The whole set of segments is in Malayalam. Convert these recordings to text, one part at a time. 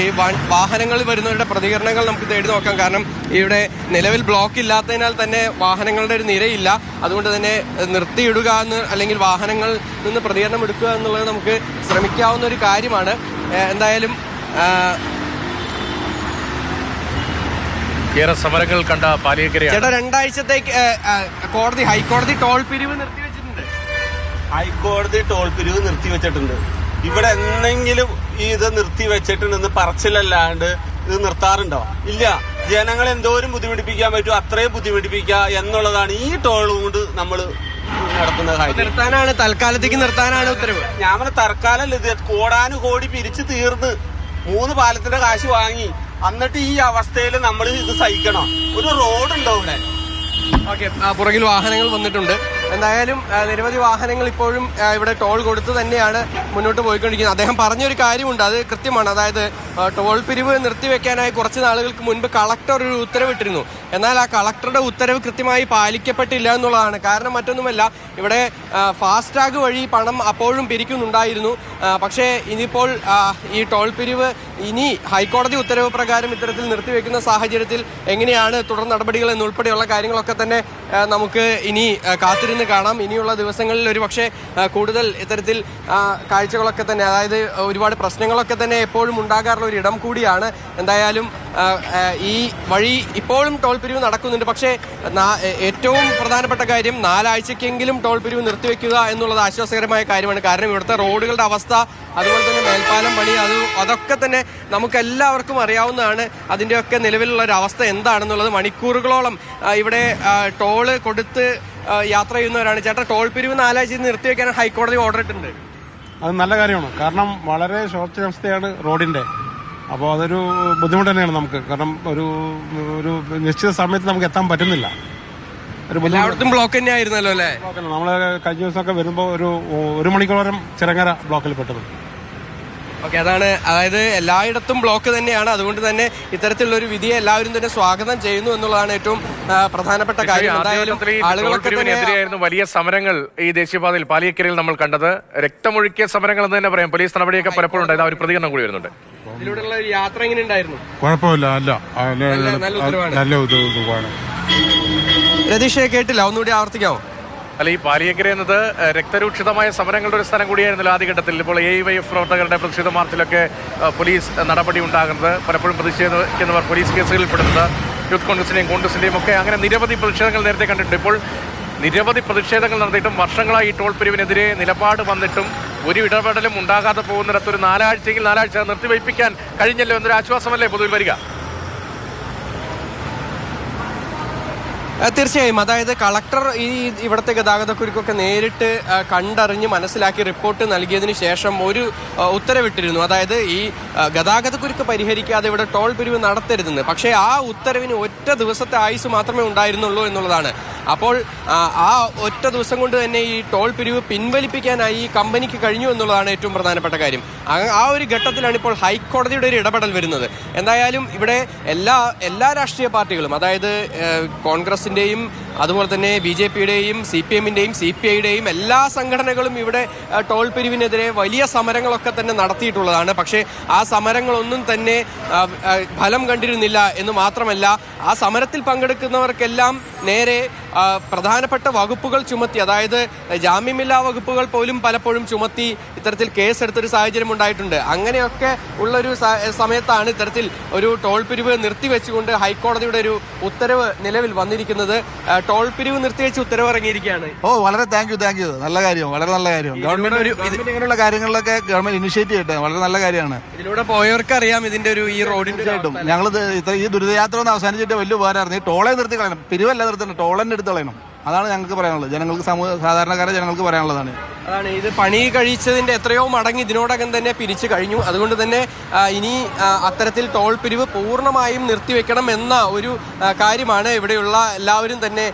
ഈ വാഹനങ്ങളിൽ വരുന്നവരുടെ പ്രതികരണങ്ങൾ നമുക്ക് തേടി നോക്കാം. കാരണം ഇവിടെ നിലവിൽ ബ്ലോക്ക് ഇല്ലാത്തതിനാൽ തന്നെ വാഹനങ്ങളുടെ ഒരു നിരയില്ല. അതുകൊണ്ട് തന്നെ നിർത്തിയിടുക അല്ലെങ്കിൽ വാഹനങ്ങളിൽ നിന്ന് പ്രതികരണം എടുക്കുക എന്നുള്ളത് നമുക്ക് ശ്രമിക്കാവുന്ന ഒരു കാര്യമാണ്. എന്തായാലും ഏറെ സമരങ്ങൾ കണ്ട പാലിയേക്കര ചേട്ടാ, 2 ആഴ്ചത്തേക്ക് ഹൈക്കോടതി ടോൾ പിരിവ് നിർത്തിവെച്ചിട്ടുണ്ട്. ഹൈക്കോടതി ടോൾ പിരിവ് നിർത്തിവെച്ചിട്ടുണ്ട്. ഇവിടെ എന്തെങ്കിലും ഇത് നിർത്തിവെച്ചിട്ടുണ്ടെന്ന് പറച്ചിലല്ലാണ്ട് ഇത് നിർത്താറുണ്ടോ? ഇല്ല. ജനങ്ങളെ എന്തോരം ബുദ്ധിമുട്ടിപ്പിക്കാൻ പറ്റും അത്രയും ബുദ്ധിമുട്ടിപ്പിക്കുക എന്നുള്ളതാണ് ഈ ടോൾ കൊണ്ട് നമ്മൾ നടത്തുന്ന കാര്യം. തൽക്കാലത്തേക്ക് നിർത്താനാണ് ഉത്തരവ്. ഞാൻ തൽക്കാലം ഇത് കോടാനുകോടി പിരിച്ചു തീർന്ന് 3 പാലത്തിന്റെ കാശ് വാങ്ങി എന്നിട്ട് ഈ അവസ്ഥയിൽ നമ്മൾ ഇത് സഹിക്കണം. ഒരു റോഡുണ്ടോ ഇവിടെ? ഓക്കെ, പുറകിൽ വാഹനങ്ങൾ വന്നിട്ടുണ്ട്. എന്തായാലും നിരവധി വാഹനങ്ങൾ ഇപ്പോഴും ഇവിടെ ടോൾ കൊടുത്ത് തന്നെയാണ് മുന്നോട്ട് പോയിക്കൊണ്ടിരിക്കുന്നത്. അദ്ദേഹം പറഞ്ഞൊരു കാര്യമുണ്ട്, അത് കൃത്യമാണ്. അതായത് ടോൾ പിരിവ് നിർത്തിവെക്കാനായി കുറച്ച് നാളുകൾക്ക് മുൻപ് കളക്ടർ ഒരു ഉത്തരവിട്ടിരുന്നു. എന്നാൽ ആ കളക്ടറുടെ ഉത്തരവ് കൃത്യമായി പാലിക്കപ്പെട്ടില്ല എന്നുള്ളതാണ്. കാരണം മറ്റൊന്നുമല്ല, ഇവിടെ ഫാസ്ടാഗ് വഴി പണം അപ്പോഴും പിരിക്കുന്നുണ്ടായിരുന്നു. പക്ഷേ ഇനിയിപ്പോൾ ഈ ടോൾ പിരിവ് ഇനി ഹൈക്കോടതി ഉത്തരവ് പ്രകാരം ഇത്തരത്തിൽ നിർത്തിവെക്കുന്ന സാഹചര്യത്തിൽ എങ്ങനെയാണ് തുടർ നടപടികൾ എന്നുൾപ്പെടെയുള്ള കാര്യങ്ങളൊക്കെ തന്നെ നമുക്ക് ഇനി കാത്തിരുന്ന് കാണാം. ഇനിയുള്ള ദിവസങ്ങളിൽ ഒരു പക്ഷേ കൂടുതൽ ഇത്തരത്തിൽ കാഴ്ചകളൊക്കെ തന്നെ, അതായത് ഒരുപാട് പ്രശ്നങ്ങളൊക്കെ തന്നെ എപ്പോഴും ഉണ്ടാകാറുള്ള ഒരു ഇടം കൂടിയാണ്. എന്തായാലും ഈ വഴി ഇപ്പോഴും ടോൾ പിരിവ് നടക്കുന്നുണ്ട്. പക്ഷേ ഏറ്റവും പ്രധാനപ്പെട്ട കാര്യം 4 ആഴ്ചക്കെങ്കിലും ടോൾ പിരിവ് നിർത്തിവെക്കുക എന്നുള്ളത് ആശ്വാസകരമായ കാര്യമാണ്. കാരണം ഇവിടുത്തെ റോഡുകളുടെ അവസ്ഥ, അതുപോലെ തന്നെ മേൽപ്പാലം പണി, അതൊക്കെ തന്നെ നമുക്കെല്ലാവർക്കും അറിയാവുന്നതാണ്. അതിൻ്റെയൊക്കെ നിലവിലുള്ള ഒരു അവസ്ഥ എന്താണെന്നുള്ളത്. മണിക്കൂറുകളോളം ഇവിടെ ടോള് കൊടുത്ത് യാത്ര ചെയ്യുന്നവരാണ്. ചേട്ടാ, ടോൾ പിരിവ് 4 ആഴ്ച നിർത്തിവെക്കാൻ ഹൈക്കോടതി ഓർഡർ ഇട്ടിട്ടുണ്ട്. അത് നല്ല കാര്യമാണ്. കാരണം വളരെ ശോചനാവസ്ഥയാണ് റോഡിന്റെ. അപ്പോൾ അതൊരു ബുദ്ധിമുട്ട് തന്നെയാണ് നമുക്ക്. കാരണം ഒരു നിശ്ചിത സമയത്ത് നമുക്ക് എത്താൻ പറ്റുന്നില്ല. എല്ലായിടത്തും ബ്ലോക്ക് തന്നെ ആയിരുന്നല്ലോ അല്ലേ? നമ്മള് കഴിഞ്ഞ ദിവസമൊക്കെ വരുമ്പോൾ ഒരു മണിക്കൂറോളം ചിറങ്ങര ബ്ലോക്കിൽ പെട്ടത്. ഓക്കെ, അതായത് എല്ലായിടത്തും ബ്ലോക്ക് തന്നെയാണ്. അതുകൊണ്ട് തന്നെ ഇത്തരത്തിലുള്ള ഒരു വിധിയെ എല്ലാവരും തന്നെ സ്വാഗതം ചെയ്യുന്നു എന്നുള്ളതാണ് ഏറ്റവും പ്രധാനപ്പെട്ട കാര്യം. എന്തായാലും ആളുകൾക്കെതിരെയായിരുന്നു വലിയ സമരങ്ങൾ ഈ ദേശീയപാതയിൽ പാലിയേക്കരയിൽ നമ്മൾ കണ്ടത്. രക്തമൊഴുക്കിയ സമരങ്ങൾ എന്ന് തന്നെ പറയാം. പോലീസ് നടപടിയൊക്കെ പലപ്പോഴും ഉണ്ടായത്. ആ ഒരു പ്രതികരണം കൂടി വരുന്നുണ്ട്. ഇതിലൂടെയുള്ള ഒരു യാത്ര എങ്ങനെ ഉണ്ടായിരുന്നു? കുഴപ്പമില്ല, നല്ല രതീഷയെ കേട്ടില്ല, ഒന്നുകൂടി ആവർത്തിക്കാമോ? അല്ല, ഈ പാലിയേക്കര എന്നത് രക്തരൂക്ഷിതമായ സമരങ്ങളുടെ ഒരു സ്ഥലം കൂടിയായിരുന്നല്ലോ ആദ്യഘട്ടത്തിൽ. ഇപ്പോൾ AYF പ്രവർത്തകരുടെ പ്രതിഷേധ മാർച്ചിലൊക്കെ പോലീസ് നടപടി ഉണ്ടാകുന്നത്, പലപ്പോഴും പ്രതിഷേധിക്കുന്നവർ പോലീസ് കേസുകളിൽ പെടുന്നത്, യൂത്ത് കോൺഗ്രസിന്റെയും കോൺഗ്രസിന്റെയും ഒക്കെ അങ്ങനെ നിരവധി പ്രതിഷേധങ്ങൾ നേരത്തെ കണ്ടിട്ടുണ്ട്. ഇപ്പോൾ നിരവധി പ്രതിഷേധങ്ങൾ നടത്തിയിട്ടും വർഷങ്ങളായി ഈ ടോൾ പിരിവിനെതിരെ നിലപാട് വന്നിട്ടും ഒരു ഇടപെടലും ഉണ്ടാകാതെ പോകുന്നിടത്ത് ഒരു 4 ആഴ്ചയെങ്കിൽ 4 ആഴ്ച നിർത്തിവയ്പ്പിക്കാൻ കഴിഞ്ഞല്ലോ എന്നൊരു ആശ്വാസമല്ലേ പൊതുവിൽ വരിക? തീർച്ചയായും. അതായത് കളക്ടർ ഇവിടുത്തെ ഗതാഗതക്കുരുക്കൊക്കെ നേരിട്ട് കണ്ടറിഞ്ഞ് മനസ്സിലാക്കി റിപ്പോർട്ട് നൽകിയതിന് ശേഷം ഒരു ഉത്തരവിട്ടിരുന്നു. അതായത് ഈ ഗതാഗതക്കുരുക്ക് പരിഹരിക്കാതെ ഇവിടെ ടോൾ പിരിവ് നടത്തരുതെന്ന്. പക്ഷേ ആ ഉത്തരവിന് ഒറ്റ ദിവസത്തെ ആയുസ് മാത്രമേ ഉണ്ടായിരുന്നുള്ളൂ എന്നുള്ളതാണ്. അപ്പോൾ ആ ഒറ്റ ദിവസം കൊണ്ട് തന്നെ ഈ ടോൾ പിരിവ് പിൻവലിപ്പിക്കാനായി ഈ കമ്പനിക്ക് കഴിഞ്ഞു എന്നുള്ളതാണ് ഏറ്റവും പ്രധാനപ്പെട്ട കാര്യം. ആ ഒരു ഘട്ടത്തിലാണ് ഇപ്പോൾ ഹൈക്കോടതിയുടെ ഒരു ഇടപെടൽ വരുന്നത്. എന്തായാലും ഇവിടെ എല്ലാ രാഷ്ട്രീയ പാർട്ടികളും, അതായത് കോൺഗ്രസിന്റെയും അതുപോലെ തന്നെ BJPയുടെയും CPMന്റെയും CPIയുടെയും എല്ലാ സംഘടനകളും ഇവിടെ ടോൾ പിരിവിനെതിരെ വലിയ സമരങ്ങളൊക്കെ തന്നെ നടത്തിയിട്ടുള്ളതാണ്. പക്ഷേ ആ സമരങ്ങളൊന്നും തന്നെ ഫലം കണ്ടിരുന്നില്ല എന്ന് മാത്രമല്ല, ആ സമരത്തിൽ പങ്കെടുക്കുന്നവർക്കെല്ലാം നേരെ പ്രധാനപ്പെട്ട വകുപ്പുകൾ ചുമത്തി, അതായത് ജാമ്യമില്ലാ വകുപ്പുകൾ പോലും പലപ്പോഴും ചുമത്തി ഇത്തരത്തിൽ കേസെടുത്തൊരു സാഹചര്യം ഉണ്ടായിട്ടുണ്ട്. അങ്ങനെയൊക്കെ ഉള്ളൊരു സമയത്താണ് ഇത്തരത്തിൽ ഒരു ടോൾ പിരിവ് നിർത്തിവെച്ചുകൊണ്ട് ഹൈക്കോടതിയുടെ ഒരു ഉത്തരവ് നിലവിൽ വന്നിരിക്കുന്നത്. ടോൾ പിരിവ് നിർത്തിവെച്ച് ഉത്തരവ് ഇറങ്ങിയിരിക്കുകയാണ്. വളരെ താങ്ക് യു. നല്ല കാര്യം, വളരെ നല്ല കാര്യം. ഗവൺമെന്റ് ഇങ്ങനെയുള്ള കാര്യങ്ങളിലൊക്കെ ഗവൺമെന്റ് ഇനിഷ്യേറ്റീവ് ചെയ്യട്ടെ, വളരെ നല്ല കാര്യമാണ്. ഇതിലൂടെ പോയവർക്ക് അറിയാം ഇതിന്റെ ഒരു ഈ റോഡിന്റെ ആയിട്ടും ഞങ്ങൾ ഈ ദുരിതയാത്ര ഒന്ന് അവസാനിച്ചിട്ട് വലിയ ഉപകാരമായിരുന്നു. ഈ ടോളെ നിർത്തി കളയണം, പിരിവല്ല നിർത്തണം, ടോളന്നെ എടുത്ത് കളയണം. അതാണ് ഞങ്ങൾക്ക് പറയാനുള്ളത്. ജനങ്ങൾക്ക് സാധാരണക്കാരെ ജനങ്ങൾക്ക് പറയാനുള്ളതാണ്. ഇത് പണി കഴിച്ചതിന്റെ എത്രയോ മടങ്ങ് ഇതിനോടകം തന്നെ പിരിച്ചു കഴിഞ്ഞു. അതുകൊണ്ട് തന്നെ ഇനി അത്തരത്തിൽ ടോൾ പിരിവ് പൂർണ്ണമായും നിർത്തിവെക്കണം എന്ന ഒരു കാര്യമാണ് ഇവിടെയുള്ള എല്ലാവരും തന്നെ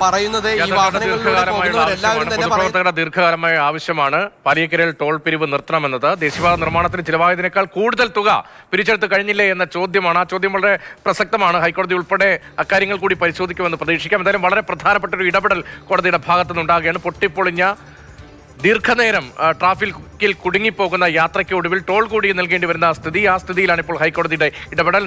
പറയുന്നത്. ഈ വാഹനങ്ങളുടെ ദീർഘകാലമായ ആവശ്യമാണ് പാലിയേക്കരയിൽ ടോൾ പിരിവ് നിർത്തണമെന്നത്. ദേശീയപാത നിർമ്മാണത്തിന് ചിലവായതിനേക്കാൾ കൂടുതൽ തുക പിരിച്ചെടുത്ത് കഴിഞ്ഞില്ലേ എന്ന ചോദ്യമാണ്. ആ ചോദ്യം വളരെ പ്രസക്തമാണ്. ഹൈക്കോടതി ഉൾപ്പെടെ അക്കാര്യങ്ങൾ കൂടി പരിശോധിക്കുമെന്ന് പ്രതീക്ഷിക്കാം. എന്തായാലും വളരെ പ്രധാനപ്പെട്ട ഒരു ഇടപെടൽ കോടതിയുടെ ഭാഗത്തുനിന്നുണ്ടാകുകയാണ്. പൊട്ടിപ്പൊളിഞ്ഞ ദീർഘനേരം ട്രാഫിക്കിൽ കുടുങ്ങിപ്പോകുന്ന യാത്രയ്ക്ക് ഒടുവിൽ ടോൾ കൂടി നൽകേണ്ടി വരുന്ന സ്ഥിതി. ആ സ്ഥിതിയിലാണ് ഇപ്പോൾ ഹൈക്കോടതിയുടെ ഇടപെടൽ.